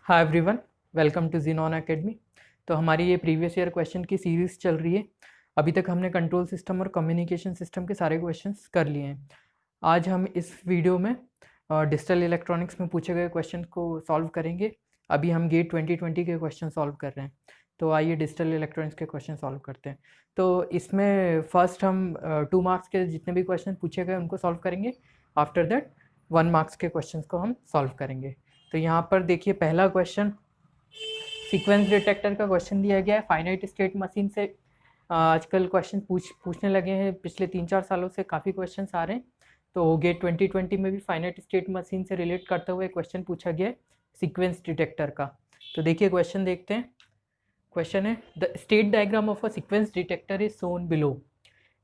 Hi everyone, welcome to Xenon academy. तो हमारी ये प्रीवियस ईयर क्वेश्चन की सीरीज़ चल रही है। अभी तक हमने कंट्रोल सिस्टम और कम्युनिकेशन सिस्टम के सारे क्वेश्चंस कर लिए हैं। आज हम इस वीडियो में डिजिटल इलेक्ट्रॉनिक्स में पूछे गए क्वेश्चन को सॉल्व करेंगे। अभी हम गेट 2020 के क्वेश्चन सॉल्व कर रहे हैं। तो आइए डिजिटल इलेक्ट्रॉनिक्स के क्वेश्चन सॉल्व करते हैं। तो इसमें फर्स्ट हम 2 मार्क्स के जितने भी क्वेश्चन पूछे गए उनको सॉल्व करेंगे। आफ्टर दैट 1 मार्क्स के क्वेश्चन को हम सॉल्व करेंगे। तो यहाँ पर देखिए, पहला क्वेश्चन सीक्वेंस डिटेक्टर का क्वेश्चन दिया गया है। फाइनाइट स्टेट मशीन से आजकल क्वेश्चन पूछने लगे हैं। पिछले 3-4 सालों से काफ़ी क्वेश्चन आ रहे हैं। तो गेट 2020 में भी फाइनाइट स्टेट मशीन से रिलेट करते हुए क्वेश्चन पूछा गया है सीक्वेंस डिटेक्टर का। तो देखिए क्वेश्चन देखते हैं। क्वेश्चन है, the state diagram of a sequence detector is shown below.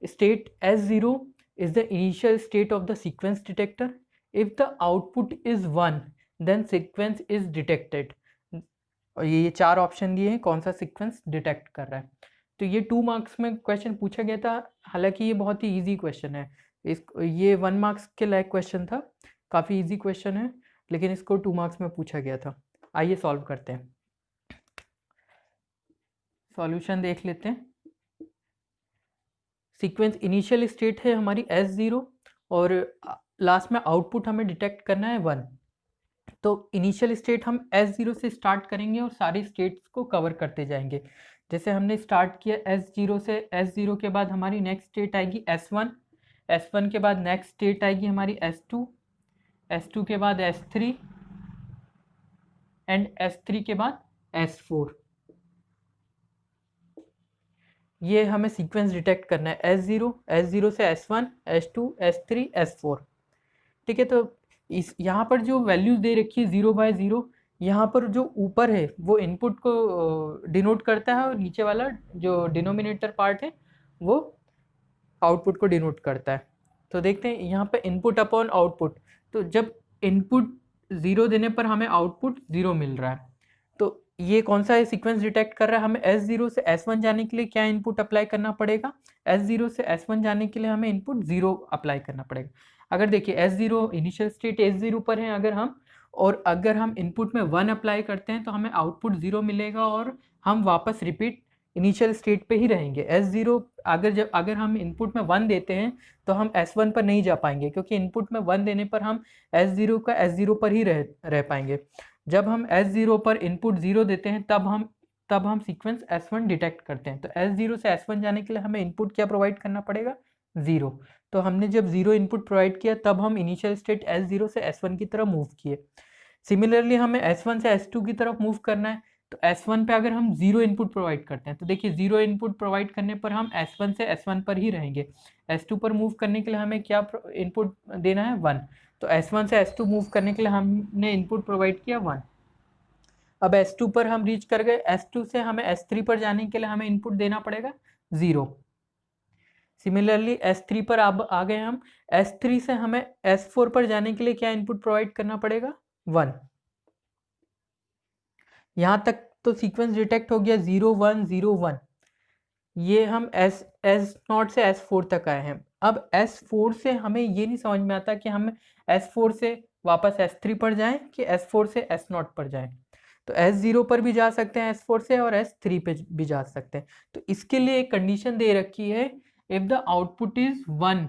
State S0 is the initial state of the sequence detector. If the output is 1, then sequence is detected. और ये 4 option दिए हैं कौन सा sequence detect कर रहा है। तो ये 2 मार्क्स में क्वेश्चन पूछा गया था। हालांकि ये बहुत ही इजी क्वेश्चन है। ये 1 मार्क्स के लायक क्वेश्चन था, काफ़ी इजी क्वेश्चन है, लेकिन इसको 2 मार्क्स में पूछा गया था। आइए सॉल्व करते हैं। सॉल्यूशन देख लेते हैं। सीक्वेंस इनिशियल स्टेट है हमारी S0 और लास्ट में आउटपुट हमें डिटेक्ट करना है 1। तो इनिशियल स्टेट हम S0 से स्टार्ट करेंगे और सारी स्टेट्स को कवर करते जाएंगे। जैसे हमने स्टार्ट किया S0 से, S0 के बाद हमारी नेक्स्ट स्टेट आएगी S1, S1 के बाद नेक्स्ट स्टेट आएगी हमारी S2, S2 के बाद S3 एंड S3 के बाद S4। ये हमें सीक्वेंस डिटेक्ट करना है S0, S0 से S1, S2, S3, S4। ठीक है, तो इस यहाँ पर जो वैल्यूज दे रखी है 0/0, यहाँ पर जो ऊपर है वो इनपुट को डिनोट करता है और नीचे वाला जो डिनोमिनेटर पार्ट है वो आउटपुट को डिनोट करता है। तो देखते हैं यहाँ पे इनपुट अपॉन आउटपुट। तो जब इनपुट 0 देने पर हमें आउटपुट 0 मिल रहा है। तो ये कौन सा सीक्वेंस डिटेक्ट कर रहा है। हमें S0 से S1 जाने के लिए क्या इनपुट अप्लाई करना पड़ेगा। S0 से S1 जाने के लिए हमें इनपुट 0 अप्लाई करना पड़ेगा। अगर देखिए S0 इनिशियल स्टेट S0 पर है अगर हम इनपुट में 1 अप्लाई करते हैं तो हमें आउटपुट 0 मिलेगा और हम वापस रिपीट इनिशियल स्टेट पे ही रहेंगे। S0 अगर हम इनपुट में 1 देते हैं तो हम S1 पर नहीं जा पाएंगे, क्योंकि इनपुट में 1 देने पर हम S0 का S0 पर ही रह पाएंगे। जब हम S0 पर इनपुट 0 देते हैं तब हम सीक्वेंस S1 डिटेक्ट करते हैं। तो S0 से S1 जाने के लिए हमें इनपुट क्या प्रोवाइड करना पड़ेगा, 0। तो हमने जब 0 इनपुट प्रोवाइड किया तब हम इनिशियल स्टेट S0 से S1 की तरफ मूव किए। सिमिलरली हमें S1 से S2 की तरफ मूव करना है। तो S1 पे अगर हम 0 इनपुट प्रोवाइड करते हैं तो देखिए 0 इनपुट प्रोवाइड करने पर हम S1 से S1 पर ही रहेंगे। S2 पर मूव करने के लिए हमें क्या इनपुट देना है, 1। तो S1 से S2 मूव करने के लिए हमने इनपुट प्रोवाइड किया 1। अब S2 पर हम रीच कर गए। S2 से हमें S3 पर जाने के लिए हमें इनपुट देना पड़ेगा 0। सिमिलरली S3 पर अब आ गए हम। S3 से हमें S4 पर जाने के लिए क्या इनपुट प्रोवाइड करना पड़ेगा, 1। यहाँ तक तो सीक्वेंस डिटेक्ट हो गया 0 1 0 1। ये हम S0 से S4 तक आए हैं। अब S4 से हमें ये नहीं समझ में आता कि हम S4 से वापस S3 पर जाएं कि S4 से S0 पर जाएं। तो S0 पर भी जा सकते हैं S4 से और S3 पे भी जा सकते हैं। तो इसके लिए एक कंडीशन दे रखी है, if the output is 1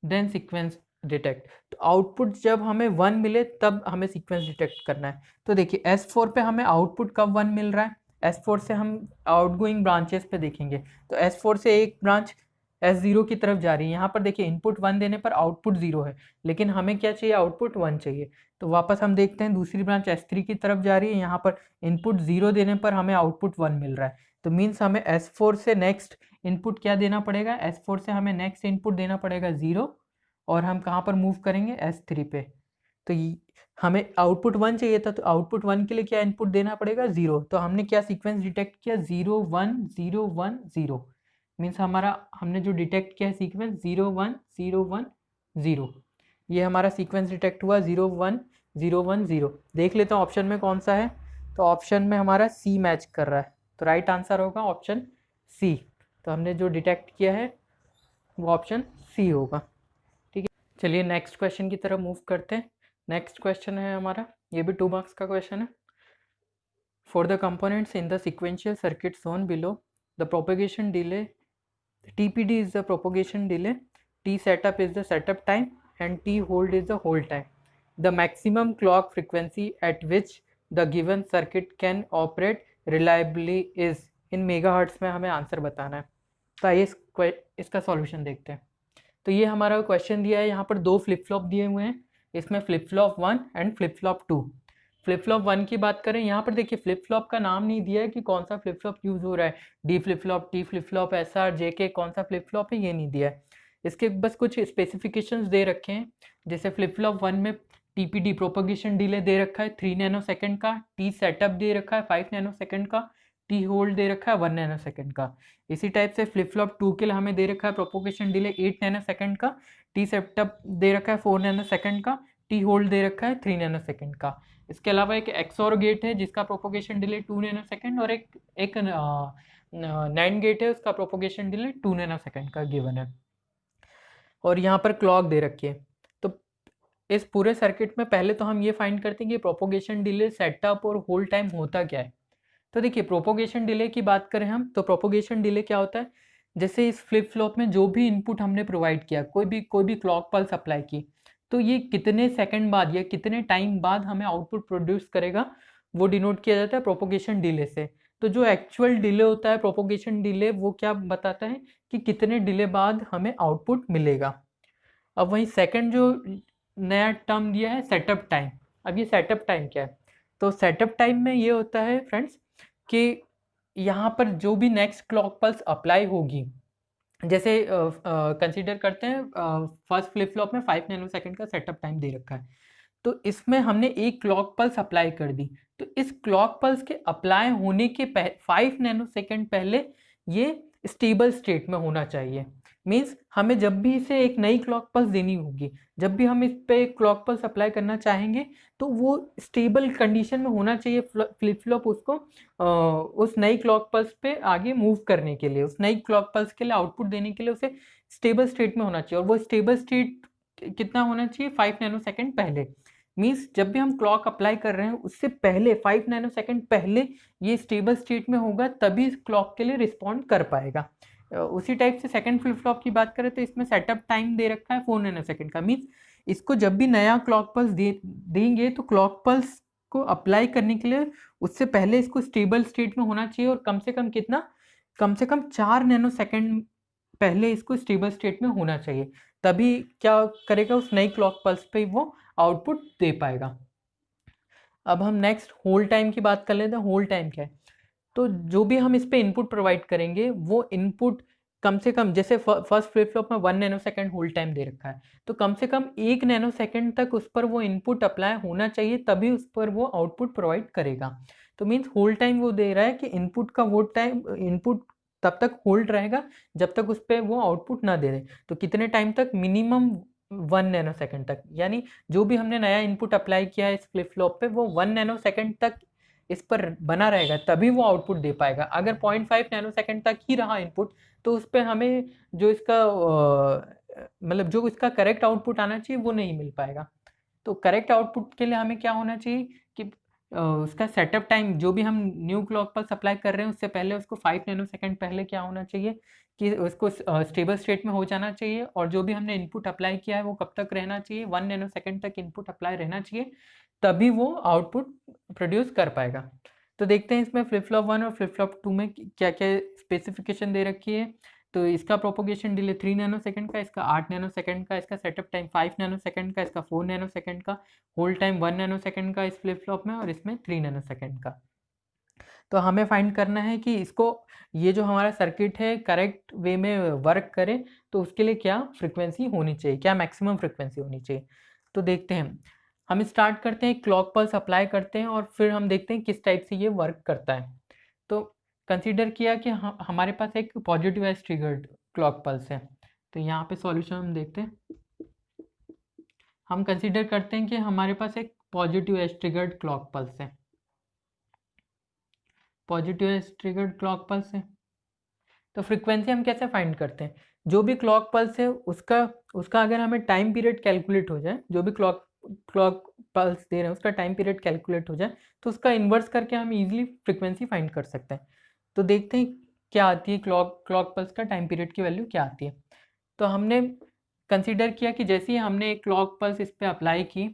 then sequence detect. तो आउटपुट जब हमें 1 मिले तब हमें सीक्वेंस डिटेक्ट करना है। तो देखिए S4 पे हमें आउटपुट कब 1 मिल रहा है। S4 से हम आउटगोइंग ब्रांचेस पे देखेंगे तो S4 से एक ब्रांच S0 की तरफ जा रही है। यहाँ पर देखिए इनपुट 1 देने पर आउटपुट 0 है, लेकिन हमें क्या चाहिए, आउटपुट 1 चाहिए। तो वापस हम देखते हैं दूसरी ब्रांच S3 की तरफ जा रही है। यहाँ पर इनपुट 0 देने पर हमें आउटपुट 1 मिल रहा है। तो मीन्स हमें S4 से नेक्स्ट इनपुट क्या देना पड़ेगा, S4 से हमें नेक्स्ट इनपुट देना पड़ेगा 0 और हम कहाँ पर मूव करेंगे, S3 पे। तो हमें आउटपुट 1 चाहिए था, तो आउटपुट 1 के लिए क्या इनपुट देना पड़ेगा, 0। तो हमने क्या सीक्वेंस डिटेक्ट किया, 0 1 0 1 0। मीन्स हमने जो डिटेक्ट किया है सीक्वेंस 0 1 0 1 0। ये हमारा सीक्वेंस डिटेक्ट हुआ 0 1 0 1 0। देख लेते हैं ऑप्शन में कौन सा है। तो ऑप्शन में हमारा सी मैच कर रहा है, तो राइट आंसर होगा ऑप्शन सी। तो हमने जो डिटेक्ट किया है वो ऑप्शन सी होगा। ठीक है, चलिए नेक्स्ट क्वेश्चन की तरफ मूव करते हैं। नेक्स्ट क्वेश्चन है हमारा, ये भी 2 मार्क्स का क्वेश्चन है। For the components in the sequential circuit shown below, the propagation delay TPD is the propagation delay, T setup is the setup time, and T hold is the hold time. The maximum clock frequency at which the given circuit can operate reliably is in meगाहर्ट्ज में हमें answer बताना है। तो आइए इसका solution देखते हैं। तो ये हमारा क्वेश्चन दिया है, यहाँ पर दो फ्लिप फ्लॉप दिए हुए हैं, इसमें flip flop 1 and flip flop 2। Flip flop 1 की बात करें, यहाँ पर देखिए फ्लिप फ्लॉप का नाम नहीं दिया है कि कौन सा फ्लिप फ्लॉप यूज़ हो रहा है, D flip flop, T flip flop, SR, JK, कौन सा फ्लिप फ्लॉप है ये नहीं दिया है। इसके बस कुछ स्पेसिफिकेशंस दे रखे हैं, जैसे फ्लिप फ्लॉप 1 में TPD प्रोपोगेशन डिले दे रखा है 3 नैनोसेकंड का, टी सेटअप दे रखा है 5 नैनोसेकंड का, टी होल्ड दे रखा है 1 नैनोसेकंड का। इसी टाइप से फ्लिप फ्लॉप 2 के लिए हमें दे रखा है प्रोपोगेशन डिले 8 नैनोसेकंड का, टी सेटअप दे रखा है 4 नैनोसेकंड का, टी होल्ड दे रखा है 3 नैनोसेकंड का। इसके अलावा एक XOR गेट है जिसका प्रोपोगेशन डिले 2 नैनोसेकंड और एक NAND गेट है उसका प्रोपोगेशन डिले 2 नैनोसेकंड का गिवन है। और यहाँ पर क्लॉक दे रखी है। तो इस पूरे सर्किट में पहले तो हम ये फाइंड करते हैं कि प्रोपोगेशन डिले, सेटअप और होल्ड टाइम होता क्या है। तो देखिए प्रोपोगेशन डिले की बात करें हम, तो प्रोपोगेशन डिले क्या होता है, जैसे इस फ्लिप फ्लॉप में जो भी इनपुट हमने प्रोवाइड किया, कोई भी क्लॉक पल्स अप्लाई की, तो ये कितने सेकंड बाद या कितने टाइम बाद हमें आउटपुट प्रोड्यूस करेगा, वो डिनोट किया जाता है प्रोपोगेशन डिले से। तो जो एक्चुअल डिले होता है प्रोपोगेशन डिले, वो क्या बताता है कि कितने डिले बाद हमें आउटपुट मिलेगा। अब वहीं सेकंड जो नया टर्म दिया है सेटअप टाइम। अब ये सेटअप टाइम क्या है, तो सेटअप टाइम में ये होता है फ्रेंड्स कि यहाँ पर जो भी नेक्स्ट क्लॉक पल्स अप्लाई होगी, जैसे कंसीडर करते हैं फर्स्ट फ्लिप फ्लॉप में 5 नैनोसेकंड का सेटअप टाइम दे रखा है, तो इसमें हमने एक क्लॉक पल्स अप्लाई कर दी, तो इस क्लॉक पल्स के अप्लाई होने के 5 नैनोसेकंड पहले ये स्टेबल स्टेट में होना चाहिए। मीन्स हमें जब भी इसे एक नई क्लॉक पल्स देनी होगी, जब भी हम इस पे एक क्लॉक पल्स अप्लाई करना चाहेंगे, तो वो स्टेबल कंडीशन में होना चाहिए फ्लिप फ्लॉप उसको उस नई क्लॉक पल्स पे आगे मूव करने के लिए, उस नई क्लॉक पल्स के लिए आउटपुट देने के लिए उसे स्टेबल स्टेट में होना चाहिए। और वो स्टेबल स्टेट कितना होना चाहिए, 5 नैनोसेकंड पहले। मीन्स जब भी हम क्लॉक अप्लाई कर रहे हैं उससे पहले 5 नैनोसेकंड पहले ये स्टेबल स्टेट में होगा, तभी क्लॉक के लिए रिस्पॉन्ड कर पाएगा। उसी टाइप से सेकंड फ्लिप फ्लॉप की बात करें तो इसमें सेटअप टाइम दे रखा है 4 नैनोसेकंड का। मीन्स इसको जब भी नया क्लॉक पल्स देंगे तो क्लॉक पल्स को अप्लाई करने के लिए उससे पहले इसको स्टेबल स्टेट में होना चाहिए, और कम से कम कितना, कम से कम 4 नैनोसेकंड पहले इसको स्टेबल स्टेट में होना चाहिए, तभी क्या करेगा उस नई क्लॉक पल्स पे वो आउटपुट दे पाएगा। अब हम नेक्स्ट होल्ड टाइम की बात कर लेते हैं। होल्ड टाइम क्या है, तो जो भी हम इस पे इनपुट प्रोवाइड करेंगे वो इनपुट कम से कम, जैसे फर्स्ट फ्लिप फ्लॉप में 1 नैनोसेकंड होल्ड टाइम दे रखा है, तो कम से कम 1 नैनोसेकंड तक उस पर वो इनपुट अप्लाई होना चाहिए, तभी उस पर वो आउटपुट प्रोवाइड करेगा। तो मीन्स होल्ड टाइम वो दे रहा है कि इनपुट का वो टाइम, इनपुट तब तक होल्ड रहेगा जब तक उस पर वो आउटपुट ना दे दे। तो कितने टाइम तक, मिनिमम 1 नैनोसेकंड तक, यानी जो भी हमने नया इनपुट अप्लाई किया है इस फ्लिप फ्लॉप पे वो 1 नैनोसेकंड तक इस पर बना रहेगा, तभी वो आउटपुट दे पाएगा। अगर 0.5 नैनोसेकंड तक ही रहा इनपुट, तो उस पर हमें जो इसका मतलब जो इसका करेक्ट आउटपुट आना चाहिए वो नहीं मिल पाएगा। तो करेक्ट आउटपुट के लिए हमें क्या होना चाहिए कि उसका सेटअप टाइम, जो भी हम न्यू क्लॉक पर सप्लाई कर रहे हैं उससे पहले उसको 5 नैनोसेकंड पहले क्या होना चाहिए कि उसको स्टेबल स्टेट में हो जाना चाहिए, और जो भी हमने इनपुट अप्लाई किया है वो कब तक रहना चाहिए, 1 नैनोसेकंड तक इनपुट अप्लाई रहना चाहिए, तभी वो आउटपुट प्रोड्यूस कर पाएगा। तो देखते हैं इसमें फ्लिप फ्लॉप 1 और फ्लिप फ्लॉप 2 में क्या क्या स्पेसिफिकेशन दे रखी है। तो इसका प्रोपोगेशन डिले 3 नैनोसेकंड का, इसका 8 नैनोसेकंड का, इसका सेटअप टाइम 5 नैनोसेकंड का, इसका 4 नैनोसेकंड का, होल्ड टाइम 1 नैनोसेकंड का इस फ्लिप फ्लॉप में, और इसमें 3 नैनोसेकंड का। तो हमें फाइंड करना है कि इसको, ये जो हमारा सर्किट है करेक्ट वे में वर्क करे, तो उसके लिए क्या फ्रिक्वेंसी होनी चाहिए, क्या मैक्सिमम फ्रिक्वेंसी होनी चाहिए। तो देखते हैं, हम स्टार्ट करते हैं, क्लॉक पल्स अप्लाई करते हैं और फिर हम देखते हैं किस टाइप से ये वर्क करता है। तो कंसीडर किया कि हमारे पास एक positive edge triggered clock pulse है। तो यहाँ पे सॉल्यूशन हम देखते हैं। हम कंसीडर करते हैं कि हमारे पास एक positive edge triggered clock pulse है, positive edge triggered clock pulse है। तो फ्रीक्वेंसी हम कैसे फाइंड करते हैं, जो भी क्लॉक पल्स है उसका अगर हमें टाइम पीरियड कैलकुलेट हो जाए, जो भी क्लॉक क्लॉक पल्स दे रहे हैं उसका टाइम पीरियड कैलकुलेट हो जाए तो उसका इन्वर्स करके हम इजीली फ्रिक्वेंसी फाइंड कर सकते हैं। तो देखते हैं क्या आती है क्लॉक पल्स का टाइम पीरियड की वैल्यू क्या आती है। तो हमने कंसीडर किया कि जैसे ही हमने एक क्लॉक पल्स इस पर अप्लाई की,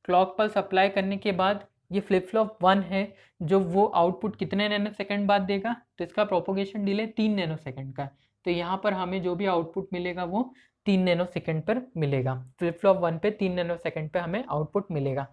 क्लॉक पल्स अप्लाई करने के बाद ये फ्लिप फ्लॉप 1 है जो वो आउटपुट कितने नैनो सेकेंड बाद देगा, तो इसका प्रोपोगेशन डिले 3 नैनो सेकेंड का है। तो यहाँ पर हमें जो भी आउटपुट मिलेगा वो 3 नैनो सेकेंड पर मिलेगा। फ्लिप फ्लॉप 1 पे 3 नैनो सेकेंड पे हमें आउटपुट मिलेगा।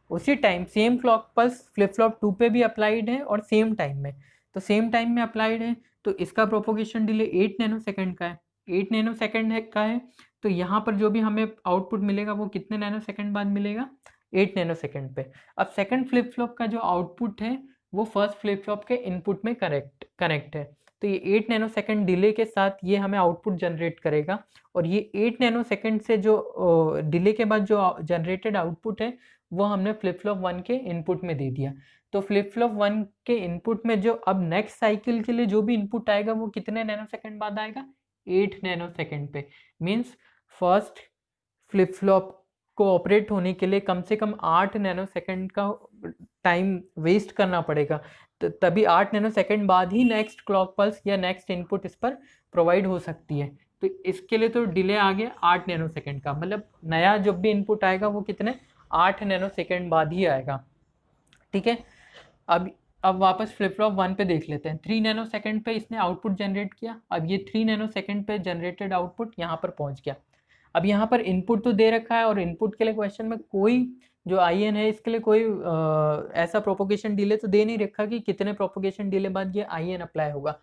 उसी time same clock pulse flip flop 2 पे भी अप्लाइड है और सेम टाइम में, तो सेम टाइम में अप्लाइड है तो इसका प्रोपोगेशन डिले 8 नैनो सेकेंड का है। 8 नैनो सेकेंड का है तो यहाँ पर जो भी हमें आउटपुट मिलेगा वो कितने नैनो सेकेंड बाद मिलेगा, 8 नैनो सेकेंड पे। अब सेकंड फ्लिप फ्लॉप का जो आउटपुट है वो फर्स्ट फ्लिप फ्लॉप के इनपुट में कनेक्ट है, तो ये 8 नैनो सेकेंड डिले के साथ ये हमें आउटपुट जनरेट करेगा। और ये 8 नैनो सेकेंड से जो डिले के बाद जो जनरेटेड आउटपुट है वो हमने फ्लिप फ्लॉप 1 के इनपुट में दे दिया। तो फ्लिप फ्लॉप 1 के इनपुट में जो अब नेक्स्ट साइकिल के लिए जो भी इनपुट आएगा वो कितने नैनो सेकेंड बाद आएगा, 8 नैनो सेकेंड पे। मीन्स फर्स्ट फ्लिप फ्लॉप को ऑपरेट होने के लिए कम से कम 8 नैनो सेकेंड का टाइम वेस्ट करना पड़ेगा, तो तभी 8 नैनो सेकेंड बाद ही नेक्स्ट क्लॉक पल्स या नेक्स्ट इनपुट इस पर प्रोवाइड हो सकती है। तो इसके लिए तो डिले आ गया 8 नैनो सेकेंड का, मतलब नया जब भी इनपुट आएगा वो कितने 8 नैनो सेकेंड बाद ही आएगा। ठीक है, अब वापस फ्लिप फ्लॉप 1 पे देख लेते हैं। 3 नैनो सेकेंड पे इसने आउटपुट जनरेट किया। अब ये 3 नैनो सेकेंड पे जनरेटेड आउटपुट यहाँ पर पहुँच गया। अब यहाँ पर इनपुट तो दे रखा है और इनपुट के लिए क्वेश्चन में कोई जो आई एन है इसके लिए कोई ऐसा प्रोपोगेशन डिले तो दे नहीं रखा कि कितने प्रोपोगेशन डिले बाद ये आई एन अप्लाई होगा।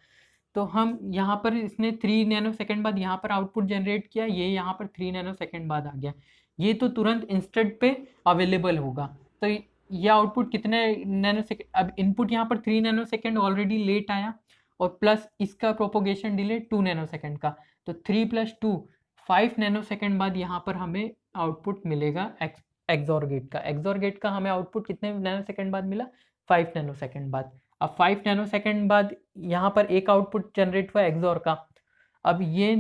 तो हम यहाँ पर इसने 3 नैनो सेकेंड बाद यहाँ पर आउटपुट जनरेट किया, ये यहाँ पर 3 नैनो सेकेंड बाद आ गया, ये तो तुरंत इंस्टेंट पे अवेलेबल होगा। तो ये आउटपुट कितने नैनो सेकेंड, अब इनपुट यहाँ पर 3 नैनो सेकेंड ऑलरेडी लेट आया और प्लस इसका प्रोपोगेशन डिले 2 नैनो सेकेंड का, तो 3 + 2 5 नैनो सेकेंड बाद यहाँ पर हमें आउटपुट मिलेगा एक्सॉर गेट का। एक्सॉर गेट का हमें आउटपुट कितने नैनो सेकेंड बाद मिला, 5 नैनो सेकेंड बाद। अब 5 नैनो सेकेंड बाद यहाँ पर एक आउटपुट जनरेट हुआ एक्सॉर का। अब ये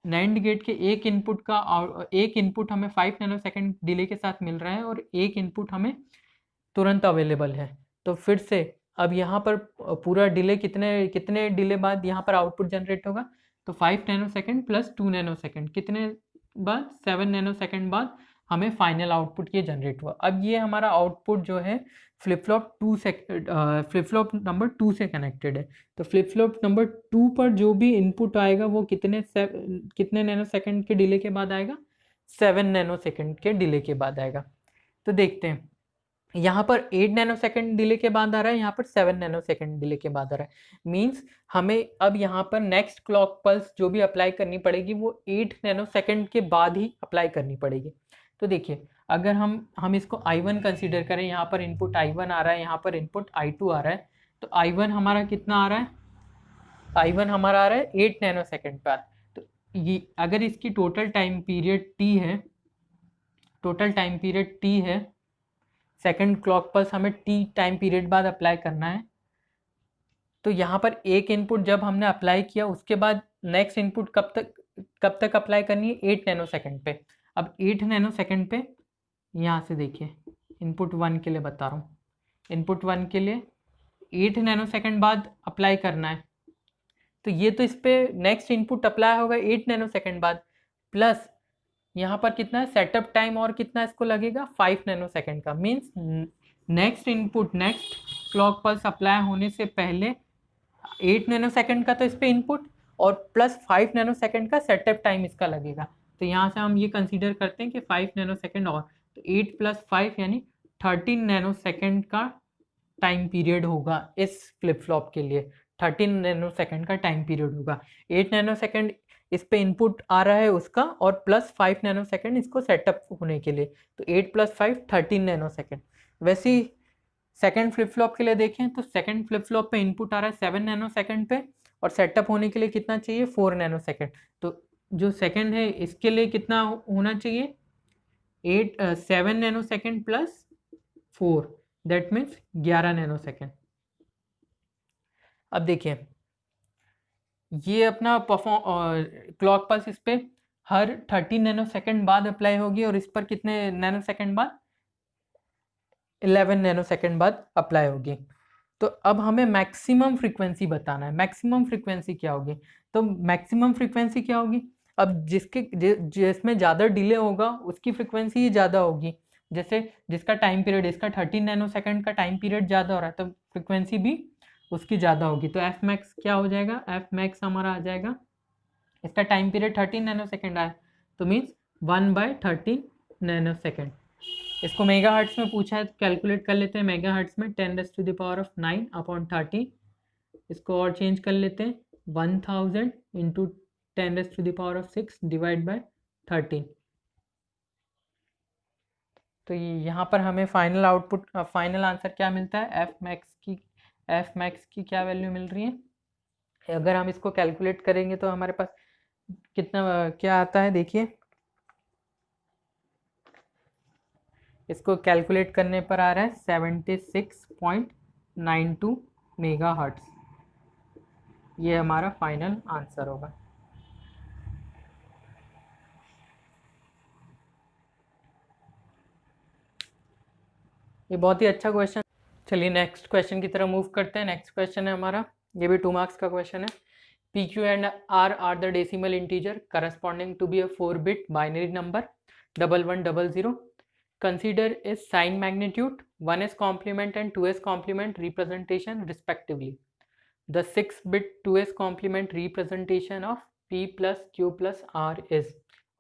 नैंड गेट के एक इनपुट हमें 5 नैनो सेकेंड डिले के साथ मिल रहा है और एक इनपुट हमें तुरंत अवेलेबल है। तो फिर से अब यहाँ पर पूरा डिले कितने डिले बाद यहाँ पर आउटपुट जनरेट होगा, तो 5 nano second plus 2 nano second कितने बाद, 7 नैनो सेकेंड बाद हमें फाइनल आउटपुट ये जनरेट हुआ। अब ये हमारा आउटपुट जो है फ्लिप फ्लॉप नंबर 2 से कनेक्टेड है। तो फ्लिप फ्लॉप नंबर 2 पर जो भी इनपुट आएगा वो कितने नैनो सेकेंड के डिले के बाद आएगा, 7 नैनो सेकेंड के डिले के बाद आएगा। तो देखते हैं यहाँ पर 8 नैनो सेकेंड डिले के बाद आ रहा है, यहाँ पर 7 नैनो सेकेंड डिले के बाद आ रहा है। मींस हमें अब यहाँ पर नेक्स्ट क्लॉक पल्स जो भी अप्लाई करनी पड़ेगी वो 8 नैनो सेकेंड के बाद ही अप्लाई करनी पड़ेगी। तो देखिए अगर हम इसको I1 कंसीडर करें, यहाँ पर इनपुट I1 आ रहा है, यहाँ पर इनपुट I2 आ रहा है, तो I1 हमारा कितना आ रहा है, I1 हमारा आ रहा है 8 नैनो सेकेंड बाद। तो ये अगर इसकी टोटल टाइम पीरियड T है, सेकेंड क्लॉक पल्स हमें T टाइम पीरियड बाद अप्लाई करना है, तो यहाँ पर एक इनपुट जब हमने अप्लाई किया उसके बाद नेक्स्ट इनपुट कब तक अप्लाई करनी है, 8 नैनो सेकेंड पे। अब 8 नैनो सेकेंड पे यहाँ से देखिए इनपुट 1 के लिए बता रहा हूँ, इनपुट 1 के लिए 8 नैनो सेकेंड बाद अप्लाई करना है, तो ये तो इस पर नेक्स्ट इनपुट अप्लाई होगा 8 नैनो सेकेंड बाद, प्लस यहाँ पर कितना है सेटअप टाइम और कितना इसको लगेगा 5 नैनो सेकेंड का। Means next clock pulse apply होने से पहले 8 नैनो सेकेंड का तो इस पर इनपुट और प्लस 5 नैनो सेकेंड का सेटअप टाइम इसका लगेगा। तो यहाँ से हम ये कंसीडर करते हैं कि 5 नैनो सेकेंड और, तो 8 + 5 यानी 13 नैनो सेकेंड का टाइम पीरियड होगा इस फ्लिप फ्लॉप के लिए, 13 नैनो सेकेंड का टाइम पीरियड होगा। 8 नैनो सेकेंड इस पे इनपुट आ रहा है उसका और प्लस 5 नैनो सेकेंड इसको सेटअप होने के लिए, तो 8 + 5 13 नैनो सेकेंड। वैसे ही सेकेंड फ्लिप फ्लॉप के लिए देखें तो सेकेंड फ्लिप फ्लॉप पे इनपुट आ रहा है 7 नैनो सेकेंड पे और सेटअप होने के लिए कितना चाहिए, 4 नैनो सेकेंड। तो जो सेकेंड है इसके लिए कितना होना चाहिए, 7 nano second plus 4, that means 11 nano second. अब देखिए ये अपना क्लॉक पल्स इस पर हर 13 नैनो सेकेंड बाद अप्लाई होगी और इस पर कितने नैनो सेकेंड बाद, 11 नैनो सेकेंड बाद अप्लाई होगी। तो अब हमें मैक्सिमम फ्रीक्वेंसी बताना है। मैक्सिमम फ्रीक्वेंसी क्या होगी? तो मैक्सिमम फ्रीक्वेंसी क्या होगी? अब जिसमें ज़्यादा डिले होगा उसकी फ्रीक्वेंसी ही ज़्यादा होगी। जैसे जिसका टाइम पीरियड, इसका 13 नैनो सेकेंड का टाइम पीरियड ज़्यादा हो रहा है तो फ्रीक्वेंसी भी उसकी ज़्यादा होगी। तो एफ मैक्स क्या हो जाएगा? एफ मैक्स हमारा आ जाएगा, इसका टाइम पीरियड 13 नैनो सेकेंड आया तो मीन्स 1/13 नैनो सेकेंड। इसको मेगा हर्ट्स में पूछा है तो कैलकुलेट कर लेते हैं। मेगा हर्ट्स में 10⁻⁹ इसको और चेंज कर लेते हैं, 1000 इंटू 10⁻⁶ डिवाइड बाय 13। तो यहाँ पर हमें फाइनल आउटपुट, फाइनल आंसर क्या मिलता है? एफ मैक्स की क्या वैल्यू मिल रही है? अगर हम इसको कैलकुलेट करेंगे तो हमारे पास कितना क्या आता है? देखिए, इसको कैलकुलेट करने पर आ रहा है 76.92 मेगा हर्ट्स। ये हमारा फाइनल आंसर होगा। ये बहुत ही अच्छा क्वेश्चन। चलिए नेक्स्ट क्वेश्चन की तरफ मूव करते हैं। नेक्स्ट क्वेश्चन है हमारा, ये भी 2 मार्क्स का क्वेश्चन है। P Q and R are the decimal integer corresponding to be a 4-bit binary number 1100. Consider is sign magnitude 1s complement and 2s complement representation respectively. The 6-bit 2s complement representation of p plus q plus r is,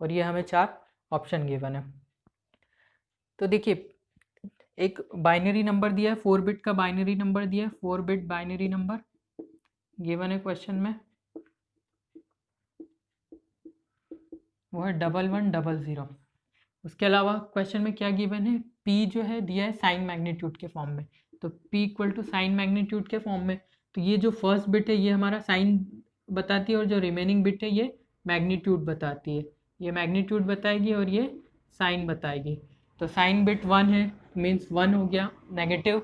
और ये हमें 4 option given है। तो देखिए, एक binary number दिया है, 4-bit का बाइनरी नंबर दिया है, 4-bit बाइनरी नंबर गिवन है क्वेश्चन में, वो है 1100। उसके अलावा क्वेश्चन में क्या गिवन है? p जो है दिया है साइन मैग्नीट्यूड के फॉर्म में, तो p equal to sign magnitude के फॉर्म में। तो ये जो फर्स्ट बिट है ये हमारा साइन बताती है और जो रिमेनिंग बिट है ये मैग्नीट्यूड बताती है। ये मैग्नीट्यूड बताएगी और ये साइन बताएगी। तो साइन बिट 1 है मीन्स 1 हो गया नेगेटिव,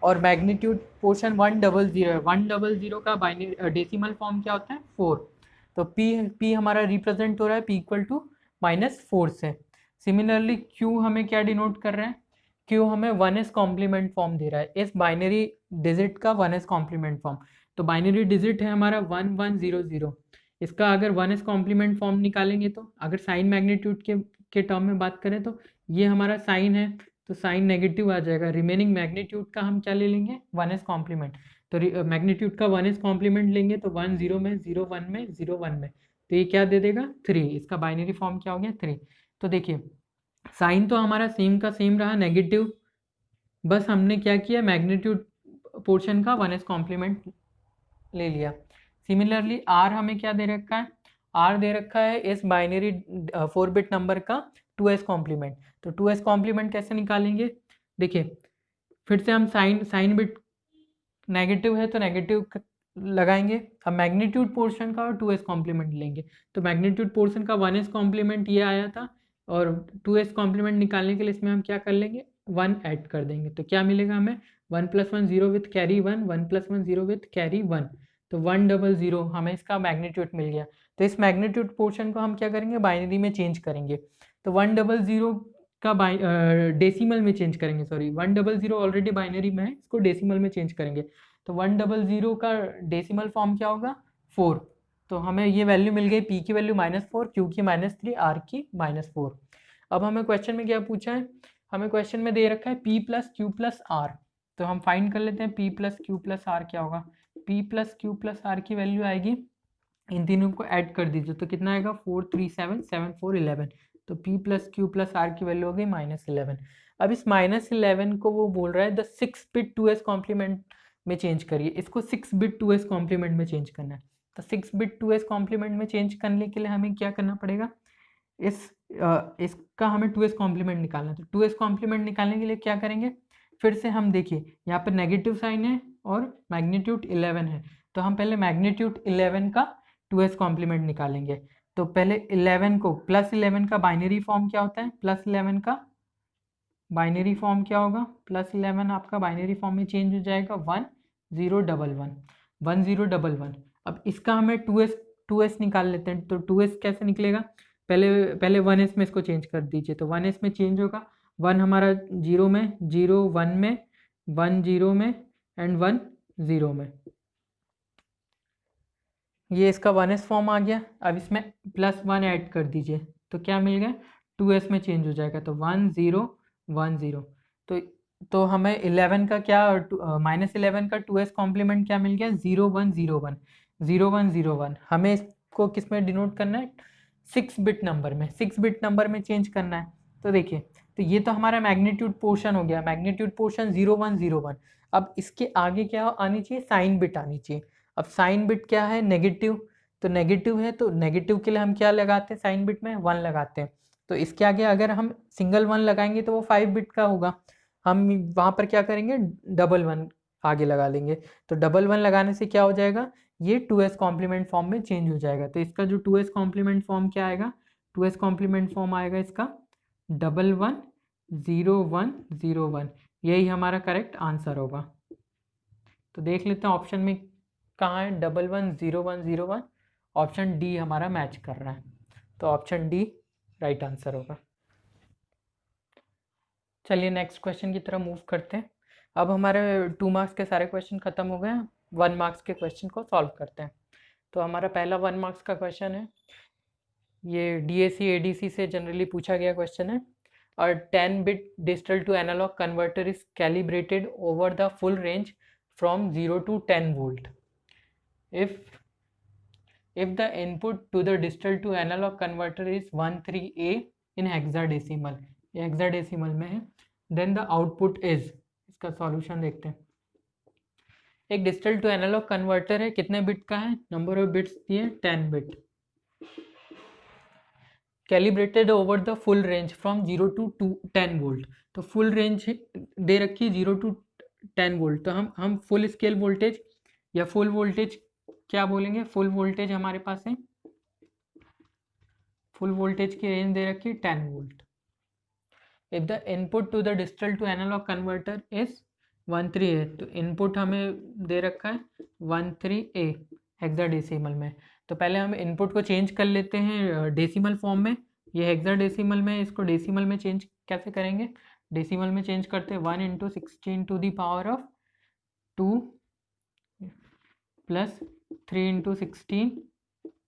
और मैग्नीट्यूड पोर्शन 100 है। 100 का बाइनरी डेसिमल फॉर्म क्या होता है? 4। तो p हमारा रिप्रेजेंट हो रहा है p इक्वल टू -4 से। सिमिलरली q हमें क्या डिनोट कर रहा है? q हमें 1s कॉम्प्लीमेंट फॉर्म दे रहा है, इस बाइनरी डिजिट का 1s कॉम्प्लीमेंट फॉर्म। तो बाइनरी डिजिट है हमारा 1100, इसका अगर 1s कॉम्प्लीमेंट फॉर्म निकालेंगे तो अगर साइन मैग्नीट्यूड के टर्म में बात करें तो ये हमारा साइन है तो साइन नेगेटिव आ जाएगा। रिमेनिंग मैग्नीट्यूड का हम क्या ले लेंगे? 1s complement. तो मैग्नीट्यूड का 1s कॉम्प्लीमेंट लेंगे तो 10 में 01 में 01 में, तो ये क्या दे देगा? 3। इसका बाइनरी फॉर्म क्या हो गया? 3। तो देखिए साइन तो हमारा सेम का सेम रहा, नेगेटिव, बस हमने क्या किया? मैग्नीट्यूड पोर्शन का 1s कॉम्प्लीमेंट ले लिया। सिमिलरली आर हमें क्या दे रखा है? आर दे रखा है इस बाइनरी 4-bit नंबर का 2s कॉम्प्लीमेंट। तो 2s कॉम्प्लीमेंट कैसे निकालेंगे? देखिए फिर से हम साइन बिट नेगेटिव है तो नेगेटिव लगाएंगे। अब मैग्नीट्यूड पोर्शन का 2s कॉम्प्लीमेंट लेंगे, तो मैग्नीट्यूड पोर्शन का 1s कॉम्प्लीमेंट ये आया था और 2s कॉम्प्लीमेंट निकालने के लिए इसमें हम क्या कर लेंगे? 1 ऐड कर देंगे। तो क्या मिलेगा हमें? 1 + 1 0 विथ कैरी 1, 1 + 1 0 विथ कैरी 1, तो 100 हमें इसका मैग्नीट्यूड मिल गया। तो इस मैग्नीट्यूड पोर्शन को हम क्या करेंगे? बाइनरी में चेंज करेंगे। तो 100 का डेसिमल में चेंज करेंगे, सॉरी 100 ऑलरेडी बाइनरी में है, इसको डेसिमल में चेंज करेंगे। तो 100 का डेसिमल फॉर्म क्या होगा? 4। तो हमें ये वैल्यू मिल गई, p की वैल्यू -4, q की -3, r की -4। अब हमें क्वेश्चन में क्या पूछा है? हमें क्वेश्चन में दे रखा है p + q + r। तो हम फाइंड कर लेते हैं p + q + r क्या होगा। p + q + r की वैल्यू आएगी, इन तीनों को ऐड कर दीजिए तो कितना आएगा? 4 3 7 7 4 11। तो p + q + r की वैल्यू हो गई -11। अब इस -11 को वो बोल रहा है द 6-bit 2s कॉम्प्लीमेंट में चेंज करिए। इसको 6-bit 2s कॉम्प्लीमेंट में चेंज करना है। तो 6-bit 2s कॉम्प्लीमेंट में चेंज करने के लिए हमें क्या करना पड़ेगा? इसका हमें 2s कॉम्प्लीमेंट निकालना है। तो 2s कॉम्प्लीमेंट निकालने के लिए क्या करेंगे? फिर से हम देखिए यहाँ पर नेगेटिव साइन है और मैग्नीट्यूड 11 है, तो हम पहले मैग्नीट्यूड 11 का 2s कॉम्प्लीमेंट निकालेंगे। तो पहले 11 को +11 का बाइनरी फॉर्म क्या होता है? +11 का बाइनरी फॉर्म क्या होगा? +11 आपका बाइनरी फॉर्म में चेंज हो जाएगा 1011 1011। अब इसका हमें 2s निकाल लेते हैं। तो 2s कैसे निकलेगा? पहले 1s में इसको चेंज कर दीजिए, तो 1s में चेंज होगा 1 हमारा 0 में, 0 1 में, 1 0 में एंड 1 0 में। ये इसका 1s फॉर्म आ गया। अब इसमें +1 ऐड कर दीजिए तो क्या मिल गया, 2s में चेंज हो जाएगा, तो 1 0 1 0। तो हमें 11 का क्या, -11 का 2s कॉम्प्लीमेंट क्या मिल गया, 0 1 0 1 0 1 0 1। हमें इसको किस में डिनोट करना है, 6 बिट नंबर में, 6 बिट नंबर में चेंज करना है। तो देखिए, तो ये तो हमारा मैग्नीट्यूड पोर्शन हो गया, मैग्नीट्यूड पोर्शन 0 1 0 1। अब इसके आगे क्या आनी चाहिए, साइन बिट आनी चाहिए। अब साइन बिट क्या है, नेगेटिव, तो नेगेटिव है तो नेगेटिव के लिए हम क्या लगाते हैं, साइन बिट में 1 लगाते हैं। तो इसके आगे अगर हम सिंगल 1 लगाएंगे तो वो 5 बिट का होगा, हम वहाँ पर क्या करेंगे, डबल 1 आगे लगा लेंगे। तो डबल 1 लगाने से क्या हो जाएगा, ये 2s कॉम्प्लीमेंट फॉर्म में चेंज हो जाएगा। तो इसका जो 2s कॉम्प्लीमेंट फॉर्म क्या आएगा, 2s कॉम्प्लीमेंट फॉर्म आएगा इसका 1 1 0 1 0 1। यही हमारा करेक्ट आंसर होगा। तो देख लेते हैं ऑप्शन में कहाँ है, 1 1 0 1 0 1। ऑप्शन डी हमारा मैच कर रहा है, तो ऑप्शन डी राइट आंसर होगा। चलिए नेक्स्ट क्वेश्चन की तरफ मूव करते हैं। अब हमारे 2 मार्क्स के सारे क्वेश्चन खत्म हो गए हैं, 1 मार्क्स के क्वेश्चन को सॉल्व करते हैं। तो हमारा पहला 1 मार्क्स का क्वेश्चन है, ये डीएसी एडीसी से जनरली पूछा गया क्वेश्चन है। और 10 bit digital to analog converter is calibrated over the full range from 0 to 10 volt. If the input to the digital to analog converter is 13A in hexadecimal, ये hexadecimal में है, then the output is, इसका solution देखते हैं। एक digital to analog converter है, कितने bit का है, नंबर ऑफ बिट्स दिए 10 bit, calibrated over the full range from 0 to 10 volt. तो फुल रेंज दे रखी है 0 to 10 वोल्ट, तो हम फुल स्केल वोल्टेज या फुल वोल्टेज क्या बोलेंगे, फुल वोल्टेज हमारे पास है, फुल वोल्टेज की रेंज दे रखी है 10 volt. If the input to the digital to analog converter is 13A, तो इनपुट हमें दे रखा है 13A हेक्साडेसिमल में। तो पहले हम इनपुट को चेंज कर लेते हैं डेसिमल फॉर्म में, ये हेक्साडेसिमल में, इसको डेसिमल में चेंज कैसे करेंगे, डेसिमल में चेंज करते हैं 1 × 16 to the power of 2 plus 3 × 16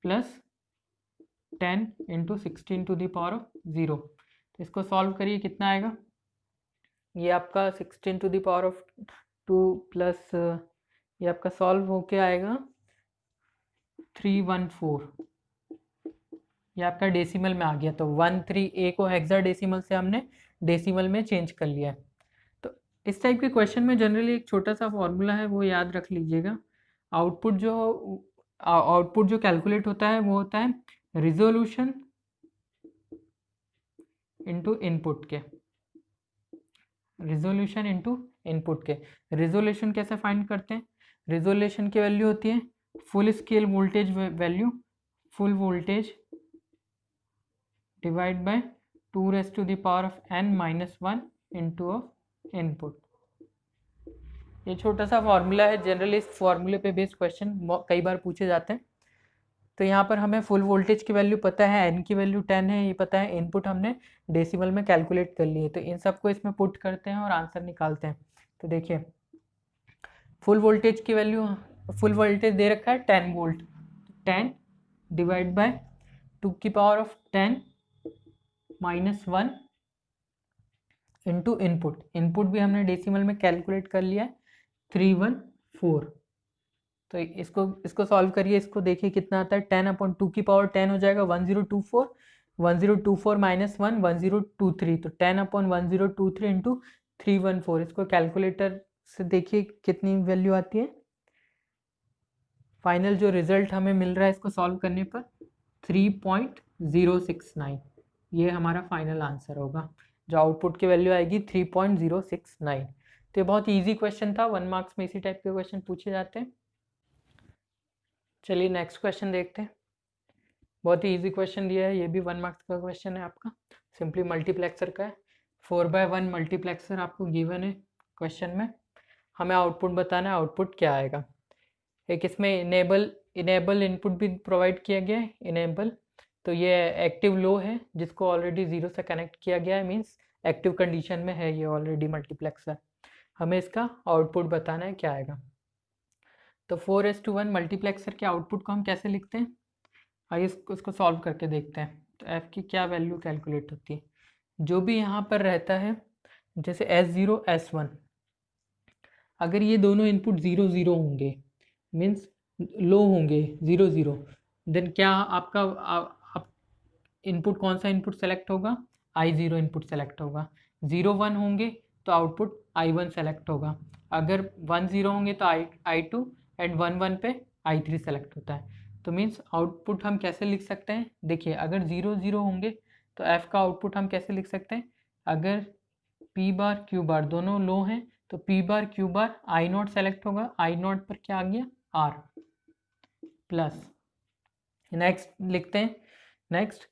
plus 10 × 16 to the power of 0। तो इसको सॉल्व करिए, कितना आएगा, ये आपका 16 to the power of 2 plus ये आपका सॉल्व होके आएगा 314, ये आपका डेसिमल में आ गया। तो 13A को हेक्साडेसिमल से हमने डेसिमल में चेंज कर लिया है। तो इस टाइप के क्वेश्चन में जनरली एक छोटा सा फॉर्मूला है, वो याद रख लीजिएगा। आउटपुट जो कैलकुलेट होता है वो होता है रिजोल्यूशन इनटू इनपुट के, रिजोल्यूशन इनटू इनपुट के। रिजोल्यूशन कैसे फाइंड करते हैं, रिजोल्यूशन की वैल्यू होती है full scale voltage value, full voltage divide by 2⁻⁻n-1 into of input. ये छोटा सा फॉर्मूला है, जनरली इस फॉर्मूले पे बेस्ड क्वेश्चन कई बार पूछे जाते हैं। तो यहाँ पर हमें फुल वोल्टेज की वैल्यू पता है, n की वैल्यू 10 है, ये पता है, इनपुट हमने डेसिमल में कैलकुलेट कर लिए। तो इन सबको इसमें पुट करते हैं और आंसर निकालते हैं। तो देखिए फुल वोल्टेज की वैल्यू, फुल वोल्टेज दे रखा है 10 volt, 10 divide by 2⁻10⁻1 into input. Input भी हमने डेसिमल में कैलकुलेट कर लिया है 314। तो इसको सॉल्व करिए, इसको देखिए कितना आता है, 10/2 हो जाएगा 1024, 1024 - 1 1023, तो 10/1023 इंटू 314। इसको कैलकुलेटर से देखिए कितनी वैल्यू आती है, फाइनल जो रिजल्ट हमें मिल रहा है इसको सॉल्व करने पर 3.069, ये हमारा फाइनल आंसर होगा। जो आउटपुट की वैल्यू आएगी 3.069। तो ये बहुत इजी क्वेश्चन था, 1 मार्क्स में इसी टाइप के क्वेश्चन पूछे जाते हैं। चलिए नेक्स्ट क्वेश्चन देखते हैं। बहुत ही इजी क्वेश्चन दिया है, ये भी 1 मार्क्स का क्वेश्चन है आपका, सिंपली मल्टीप्लेक्सर का है। 4/1 मल्टीप्लेक्सर आपको गिवन है क्वेश्चन में, हमें आउटपुट बताना है, आउटपुट क्या आएगा। एक इसमें इनेबल इनपुट भी प्रोवाइड किया गया है, इनेबल, तो ये एक्टिव लो है जिसको ऑलरेडी 0 से कनेक्ट किया गया है, मीन्स एक्टिव कंडीशन में है ये ऑलरेडी मल्टीप्लेक्सर। हमें इसका आउटपुट बताना है क्या आएगा। तो 4:1 मल्टीप्लेक्सर के आउटपुट को हम कैसे लिखते हैं, आइए इसको सॉल्व करके देखते हैं। तो f की क्या वैल्यू कैलकुलेट होती है, जो भी यहाँ पर रहता है, जैसे S0 S1, अगर ये दोनों इनपुट 0 0 होंगे, मीन्स लो होंगे 0 0, देन क्या आपका इनपुट कौन सा इनपुट सेलेक्ट होगा, I0 इनपुट सेलेक्ट होगा। 0 1 होंगे तो आउटपुट I1 सेलेक्ट होगा, अगर 1 0 होंगे तो I2 एंड 1 1 पे I3 सेलेक्ट होता है। तो मीन्स आउटपुट हम कैसे लिख सकते हैं, देखिए अगर 0 0 होंगे तो f का आउटपुट हम कैसे लिख सकते हैं, अगर p बार q बार दोनों लो हैं तो p बार q बार I0 सेलेक्ट होगा, I0 पर क्या आ गया r प्लस, नेक्स्ट लिखते हैं, नेक्स्ट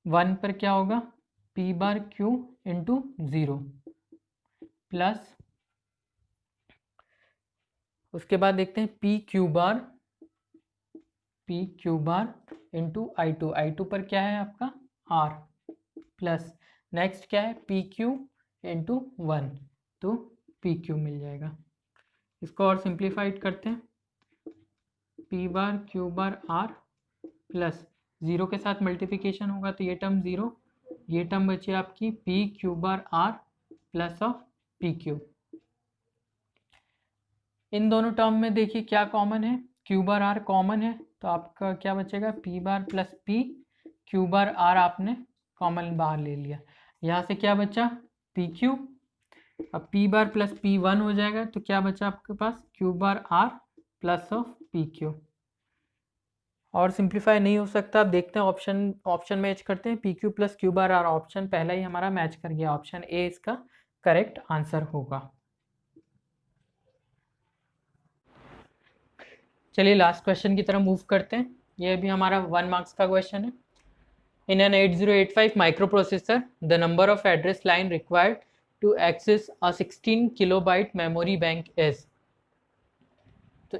1 पर क्या होगा p बार q इंटू 0 प्लस, उसके बाद देखते हैं p q bar into I2 पर क्या है आपका r प्लस, नेक्स्ट क्या है पी क्यू इंटू 1, तो पी क्यू मिल जाएगा। इसको और सिंप्लीफाइड करते हैं, P bar Q bar R plus 0 के साथ मल्टीप्लिकेशन होगा तो ये टर्म 0, ये टर्म बची आपकी P Q bar R plus of P Q. इन दोनों टर्म में देखिए क्या कॉमन है, क्यू बार आर कॉमन है, तो आपका क्या बचेगा P bar plus P, Q bar R आपने कॉमन बाहर ले लिया, यहाँ से क्या बचा पी क्यू, अब पी बार प्लस पी 1 हो जाएगा तो क्या बचा आपके पास Q bar R plus of P Q. और सिंप्लीफाई नहीं हो सकता, आप देखते हैं ऑप्शन मैच करते हैं, P Q plus Q bar R option पहला ही हमारा मैच कर गया, ऑप्शन ए इसका करेक्ट आंसर होगा। चलिए लास्ट क्वेश्चन की तरफ मूव करते हैं, ये भी हमारा 1 मार्क्स का क्वेश्चन है। In an 8085 microprocessor, the number of address line required to access a 16 kilobyte memory bank is। तो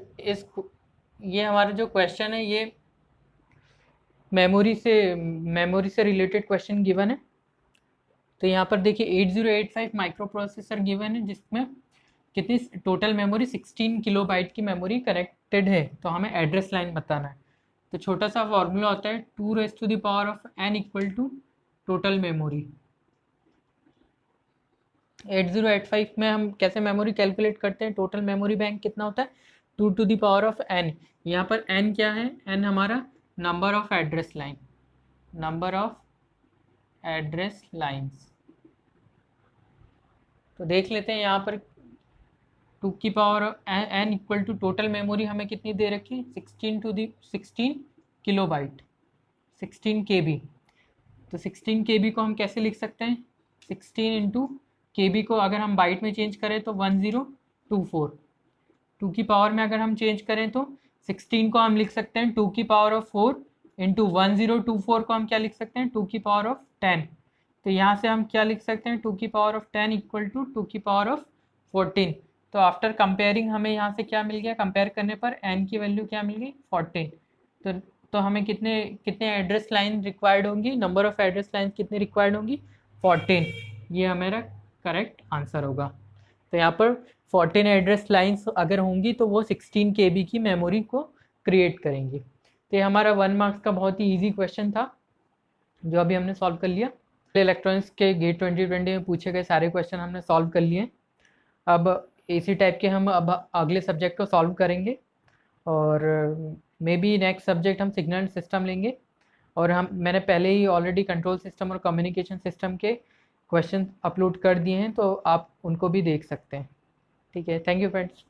ये हमारा जो क्वेश्चन है ये मेमोरी से रिलेटेड क्वेश्चन गिवन है। तो यहाँ पर देखिए 8085 माइक्रो प्रोसेसर गिवन है जिसमें कितनी टोटल मेमोरी 16 किलोबाइट की मेमोरी कनेक्टेड है, तो हमें एड्रेस लाइन बताना है। तो छोटा सा फॉर्मूला होता है 2⁻n equal to total memory. 8085 में हम कैसे मेमोरी कैलकुलेट करते हैं, टोटल मेमोरी बैंक कितना होता है 2⁻n। यहाँ पर n क्या है, n हमारा number of address line, number of address lines. तो देख लेते हैं यहाँ पर 2⁻n equal to total memory हमें कितनी दे रखी है 16 किलोबाइट, 16 KB। तो 16 KB को हम कैसे लिख सकते हैं, 16 इंटू KB को अगर हम बाइट में चेंज करें तो 1024, 2 की पावर में अगर हम चेंज करें तो 16 को हम लिख सकते हैं 2 की पावर ऑफ 4 इंटू 1024 को हम क्या लिख सकते हैं 2 की पावर ऑफ 10। तो यहाँ से हम क्या लिख सकते हैं 2 की पावर ऑफ 10 इक्वल टू 2 की पावर ऑफ 14। तो आफ्टर कंपेयरिंग हमें यहाँ से क्या मिल गया, कंपेयर करने पर n की वैल्यू क्या मिल गई 14। तो हमें कितने एड्रेस लाइन रिक्वायर्ड होंगी, नंबर ऑफ एड्रेस लाइन कितनी रिक्वायर्ड होंगी 14, ये हमारा करेक्ट आंसर होगा। तो यहाँ पर 14 एड्रेस लाइन्स अगर होंगी तो वो 16 KB की मेमोरी को क्रिएट करेंगी। तो ये हमारा 1 मार्क्स का बहुत ही ईजी क्वेश्चन था जो अभी हमने सॉल्व कर लिया। इलेक्ट्रॉनिक्स के गेट 2020 में पूछे गए सारे क्वेश्चन हमने सॉल्व कर लिए। अब इसी टाइप के हम अब अगले सब्जेक्ट को सॉल्व करेंगे और मे बी नेक्स्ट सब्जेक्ट हम सिग्नल सिस्टम लेंगे, और मैंने पहले ही ऑलरेडी कंट्रोल सिस्टम और कम्युनिकेशन सिस्टम के क्वेश्चन अपलोड कर दिए हैं तो आप उनको भी देख सकते हैं। ठीक है, थैंक यू फ्रेंड्स।